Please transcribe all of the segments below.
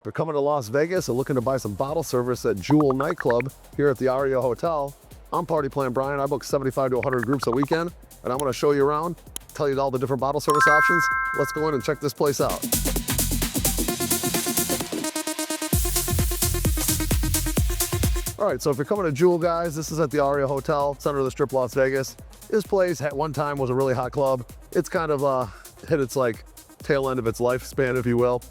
If you're coming to Las Vegas and looking to buy some bottle service at Jewel Nightclub here at the Aria Hotel, I'm Party Plan Brian. I book 75 to 100 groups a weekend, and I'm going to show you around, tell you all the different bottle service options. Let's go in and check this place out. All right, so if you're coming to Jewel, guys, this is at the Aria Hotel, center of the Strip, Las Vegas. This place at one time was a really hot club. It's kind of hit its tail end of its lifespan, if you will.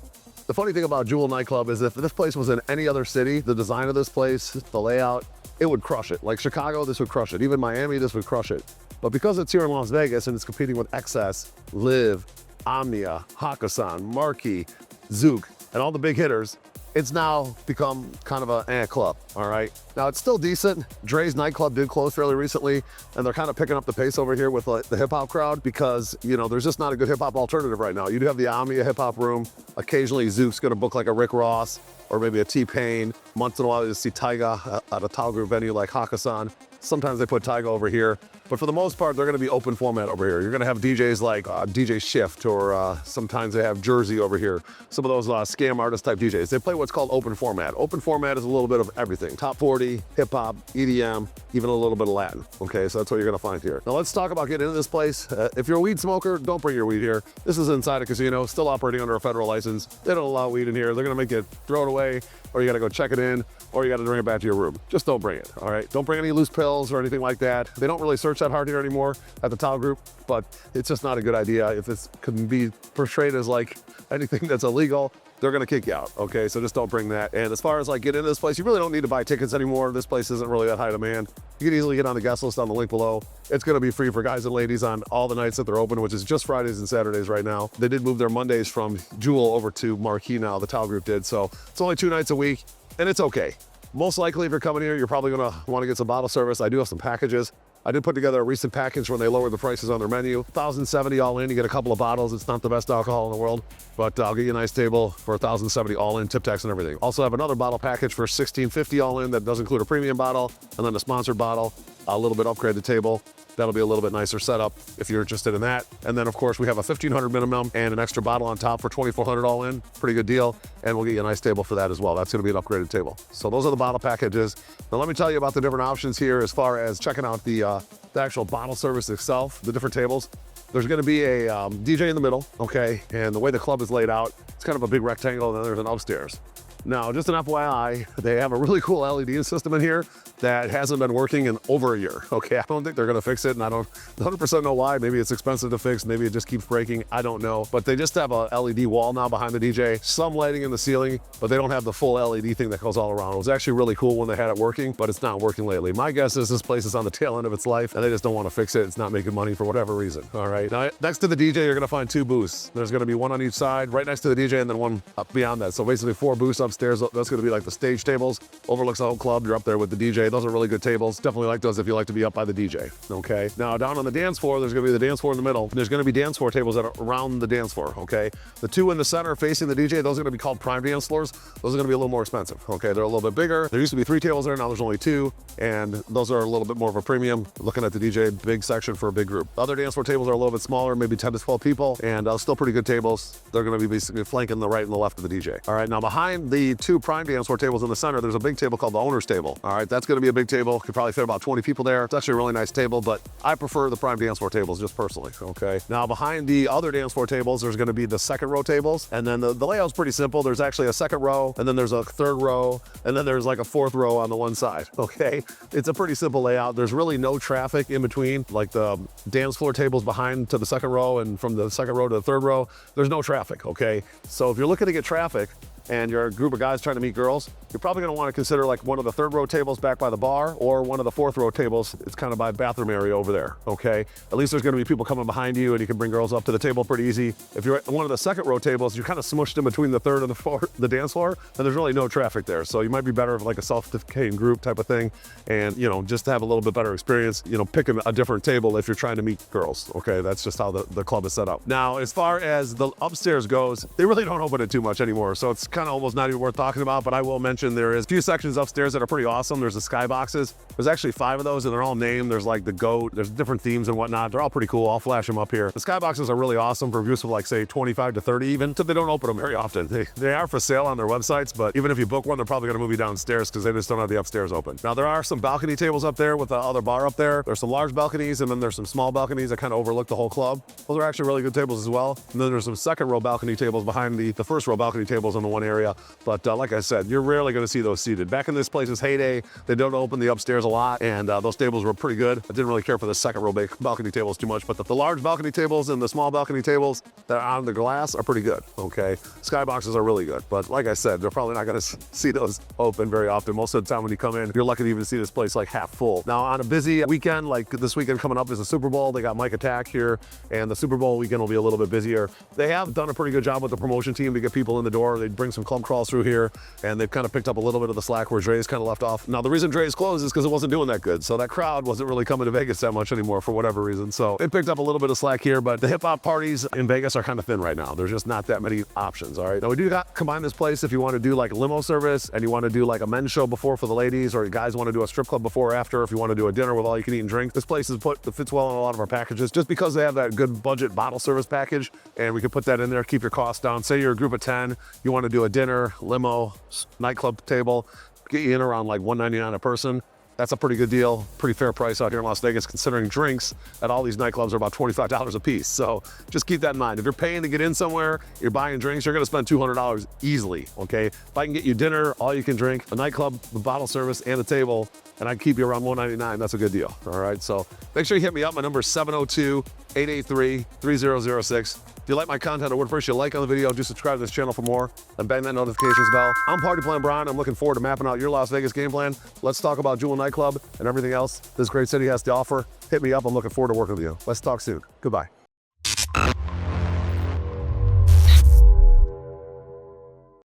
The funny thing about Jewel Nightclub is if this place was in any other city, the design of this place, the layout, it would crush it. Like Chicago, this would crush it. Even Miami, this would crush it. But because it's here in Las Vegas and it's competing with Excess, Live, Omnia, Hakkasan, Marquee, Zouk, and all the big hitters, it's now become kind of a club, all right? Now, it's still decent. Dre's Nightclub did close fairly recently, and they're kind of picking up the pace over here with the hip-hop crowd because, you know, there's just not a good hip-hop alternative right now. You do have the Omnia hip-hop room. Occasionally, Zouk's going to book like a Rick Ross or maybe a T-Pain. Once in a while, you see Tyga at a Tall Group venue like Hakkasan. Sometimes they put Tyga over here. But for the most part, they're going to be open format over here. You're going to have DJs like DJ Shift, or sometimes they have Jersey over here. Some of those scam artist type DJs. They play what's called open format. Open format is a little bit of everything. Top 40, hip hop, EDM, even a little bit of Latin. Okay, so that's what you're going to find here. Now let's talk about getting into this place. If you're a weed smoker, don't bring your weed here. This is inside a casino, still operating under a federal license. They don't allow weed in here. They're going to make you throw it away, or you got to go check it in, or you got to bring it back to your room. Just don't bring it, all right? Don't bring any loose pills or anything like that. They don't really search that hard here anymore at the Tall Group, but it's just not a good idea. If this can be portrayed as like anything that's illegal, they're gonna kick you out, okay? So just don't bring that. And as far as getting into this place, you really don't need to buy tickets anymore. This place isn't really that high demand. You can easily get on the guest list on the link below. It's gonna be free for guys and ladies on all the nights that they're open, which is just Fridays and Saturdays right now. They did move their Mondays from Jewel over to Marquee now, the Tall Group did. So it's only 2 nights a week, and it's okay. Most likely, if you're coming here, you're probably gonna wanna get some bottle service. I do have some packages. I did put together a recent package when they lowered the prices on their menu. $1,070 all in, you get a couple of bottles. It's not the best alcohol in the world, but I'll get you a nice table for $1,070 all in, tip tax and everything. Also have another bottle package for $1,650 all in that does include a premium bottle and then a sponsored bottle, a little bit upgraded table. That'll be a little bit nicer setup if you're interested in that. And then, of course, we have a $1,500 minimum and an extra bottle on top for $2,400 all in. Pretty good deal. And we'll get you a nice table for that as well. That's going to be an upgraded table. So those are the bottle packages. Now, let me tell you about the different options here as far as checking out the actual bottle service itself, the different tables. There's going to be a DJ in the middle, okay? And the way the club is laid out, it's kind of a big rectangle, and then there's an upstairs. Now, just an FYI, they have a really cool LED system in here that hasn't been working in over a year. Okay, I don't think they're gonna fix it, and I don't 100% know why. Maybe it's expensive to fix, maybe it just keeps breaking, I don't know. But they just have a LED wall now behind the DJ, some lighting in the ceiling, but they don't have the full LED thing that goes all around. It was actually really cool when they had it working, but it's not working lately. My guess is this place is on the tail end of its life, and they just don't wanna fix it. It's not making money for whatever reason, all right? Now, next to the DJ, you're gonna find 2 booths. There's gonna be one on each side, right next to the DJ, and then one up beyond that. So basically 4 booths upstairs. That's gonna be like the stage tables, overlooks the whole club. You're up there with the DJ. Those are really good tables. Definitely like those if you like to be up by the DJ, okay? Now, down on the dance floor, there's gonna be the dance floor in the middle. There's gonna be dance floor tables that are around the dance floor, okay? The 2 in the center facing the DJ, those are gonna be called prime dance floors. Those are gonna be a little more expensive, okay? They're a little bit bigger. There used to be 3 tables there, now there's only 2, and those are a little bit more of a premium. Looking at the DJ, big section for a big group. Other dance floor tables are a little bit smaller, maybe 10 to 12 people, and still pretty good tables. They're gonna be basically flanking the right and the left of the DJ. All right, now behind the 2 prime dance floor tables in the center, there's a big table called the owner's table. All right, that's gonna be a big table. Could probably fit about 20 people there. It's actually a really nice table, but I prefer the prime dance floor tables just personally, okay? Now behind the other dance floor tables, there's gonna be the second row tables, and then the layout's pretty simple. There's actually a second row, and then there's a third row, and then there's like a 4th row on the one side, okay? It's a pretty simple layout. There's really no traffic in between, like the dance floor tables behind to the second row, and from the second row to the third row, there's no traffic, okay? So if you're looking to get traffic, and you're a group of guys trying to meet girls, you're probably gonna wanna consider like one of the 3rd row tables back by the bar, or one of the 4th row tables. It's kind of by the bathroom area over there, okay? At least there's gonna be people coming behind you, and you can bring girls up to the table pretty easy. If you're at one of the 2nd row tables, you're kind of smushed in between the 3rd and the dance floor, and there's really no traffic there. So you might be better for like a self-defecating group type of thing, and you know, just to have a little bit better experience, you know, picking a different table if you're trying to meet girls, okay? That's just how the club is set up. Now, as far as the upstairs goes, they really don't open it too much anymore, so it's kind kind of almost not even worth talking about, but I will mention there is a few sections upstairs that are pretty awesome. There's the sky boxes. There's actually 5 of those, and they're all named. There's like the goat. There's different themes and whatnot. They're all pretty cool. I'll flash them up here. The sky boxes are really awesome for views of like, say, 25 to 30 even, so they don't open them very often. They are for sale on their websites, but even if you book one, they're probably gonna move you downstairs because they just don't have the upstairs open. Now, there are some balcony tables up there with the other bar up there. There's some large balconies, and then there's some small balconies that kind of overlook the whole club. Those are actually really good tables as well. And then there's some second row balcony tables behind the first row balcony tables in the one area. But like I said, you're rarely gonna see those seated. Back in this place's heyday, they don't open the upstairs a lot, and those tables were pretty good. I didn't really care for the second row balcony tables too much, but the large balcony tables and the small balcony tables that are on the glass are pretty good, okay? Skyboxes are really good, but like I said, they're probably not gonna see those open very often. Most of the time when you come in, you're lucky to even see this place like half full. Now, on a busy weekend, like this weekend coming up is the Super Bowl. They got Mike Attack here, and the Super Bowl weekend will be a little bit busier. They have done a pretty good job with the promotion team to get people in the door. They bring some club crawls through here, and they've kind of picked up a little bit of the slack where Dre's kind of left off. Now, the reason Dre's closed is because it wasn't doing that good, so that crowd wasn't really coming to Vegas that much anymore for whatever reason. So it picked up a little bit of slack here, but the hip-hop parties in Vegas are kind of thin right now. There's just not that many options, all right? Now, we do combine this place if you want to do like a limo service and you want to do like a men's show before for the ladies, or you guys want to do a strip club before or after, if you want to do a dinner with all you can eat and drink. This place fits well in a lot of our packages just because they have that good budget bottle service package, and we can put that in there, keep your costs down. Say you're a group of 10, you want to do a dinner, limo, nightclub table, get you in around like $199 a person. That's a pretty good deal, pretty fair price out here in Las Vegas, considering drinks at all these nightclubs are about $25 a piece. So just keep that in mind. If you're paying to get in somewhere, you're buying drinks, you're gonna spend $200 easily, okay? If I can get you dinner, all you can drink, a nightclub, the bottle service, and a table, and I can keep you around $199, that's a good deal, all right? So make sure you hit me up. My number is 702-883-3006. If you like my content or what first you like on the video, do subscribe to this channel for more and bang that notifications bell. I'm Party Plan Brian. I'm looking forward to mapping out your Las Vegas game plan. Let's talk about Jewel Nightclub and everything else this great city has to offer. Hit me up. I'm looking forward to working with you. Let's talk soon. Goodbye.